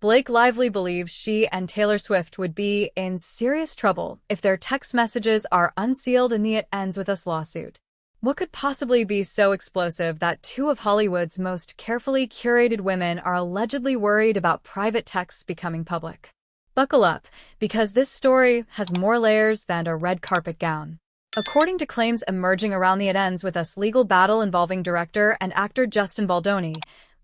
Blake Lively believes she and Taylor Swift would be in serious trouble if their text messages are unsealed in the It Ends With Us lawsuit. What could possibly be so explosive that two of Hollywood's most carefully curated women are allegedly worried about private texts becoming public? Buckle up, because this story has more layers than a red carpet gown. According to claims emerging around the It Ends With Us legal battle involving director and actor Justin Baldoni,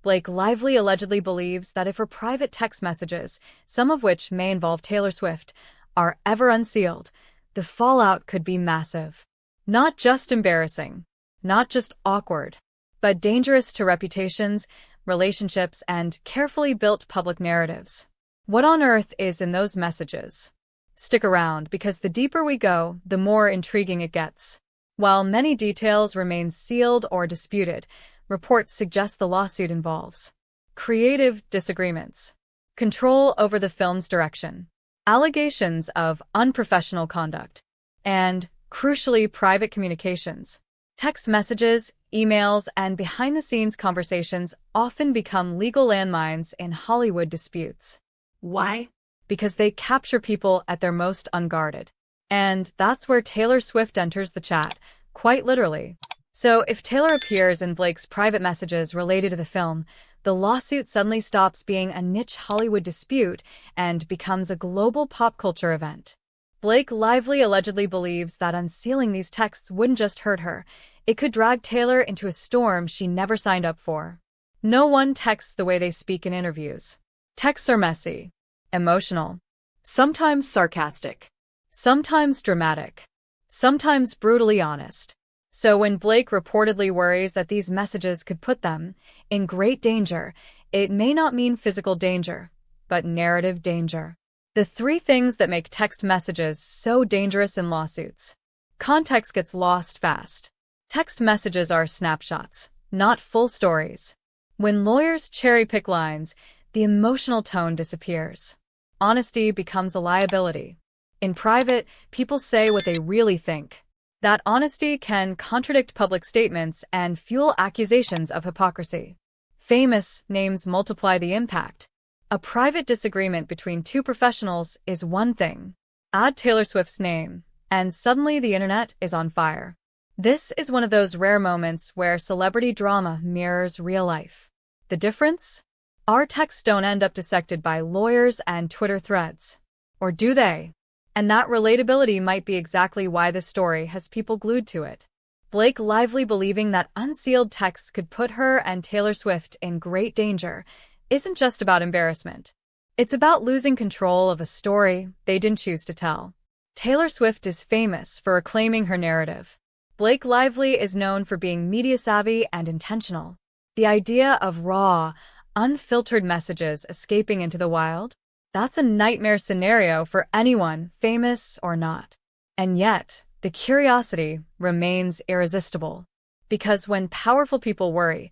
Blake Lively allegedly believes that if her private text messages, some of which may involve Taylor Swift, are ever unsealed, the fallout could be massive. Not just embarrassing, not just awkward, but dangerous to reputations, relationships, and carefully built public narratives. What on earth is in those messages? Stick around, because the deeper we go, the more intriguing it gets. While many details remain sealed or disputed, reports suggest the lawsuit involves creative disagreements, control over the film's direction, allegations of unprofessional conduct, and, crucially, private communications. Text messages, emails, and behind-the-scenes conversations often become legal landmines in Hollywood disputes. Why? Because they capture people at their most unguarded. And that's where Taylor Swift enters the chat, quite literally. So if Taylor appears in Blake's private messages related to the film, the lawsuit suddenly stops being a niche Hollywood dispute and becomes a global pop culture event. Blake Lively allegedly believes that unsealing these texts wouldn't just hurt her, it could drag Taylor into a storm she never signed up for. No one texts the way they speak in interviews. Texts are messy, emotional, sometimes sarcastic, sometimes dramatic, sometimes brutally honest. So when Blake reportedly worries that these messages could put them in great danger, it may not mean physical danger, but narrative danger. The three things that make text messages so dangerous in lawsuits. Context gets lost fast. Text messages are snapshots, not full stories. When lawyers cherry-pick lines, the emotional tone disappears. Honesty becomes a liability. In private, people say what they really think. That honesty can contradict public statements and fuel accusations of hypocrisy. Famous names multiply the impact. A private disagreement between two professionals is one thing. Add Taylor Swift's name, and suddenly the internet is on fire. This is one of those rare moments where celebrity drama mirrors real life. The difference? Our texts don't end up dissected by lawyers and Twitter threads. Or do they? And that relatability might be exactly why this story has people glued to it. Blake Lively believing that unsealed texts could put her and Taylor Swift in great danger isn't just about embarrassment. It's about losing control of a story they didn't choose to tell. Taylor Swift is famous for reclaiming her narrative. Blake Lively is known for being media-savvy and intentional. The idea of raw, unfiltered messages escaping into the wild? That's a nightmare scenario for anyone, famous or not. And yet, the curiosity remains irresistible. Because when powerful people worry,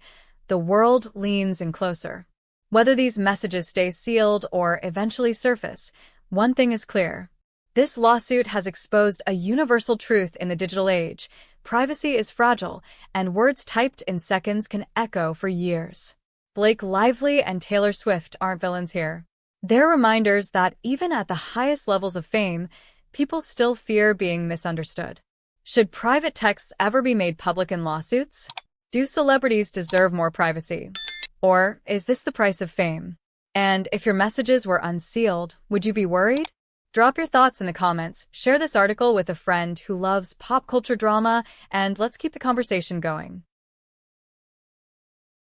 the world leans in closer. Whether these messages stay sealed or eventually surface, one thing is clear. This lawsuit has exposed a universal truth in the digital age. Privacy is fragile, and words typed in seconds can echo for years. Blake Lively and Taylor Swift aren't villains here. They're reminders that even at the highest levels of fame, people still fear being misunderstood. Should private texts ever be made public in lawsuits? Do celebrities deserve more privacy? Or is this the price of fame? And if your messages were unsealed, would you be worried? Drop your thoughts in the comments, share this article with a friend who loves pop culture drama, and let's keep the conversation going.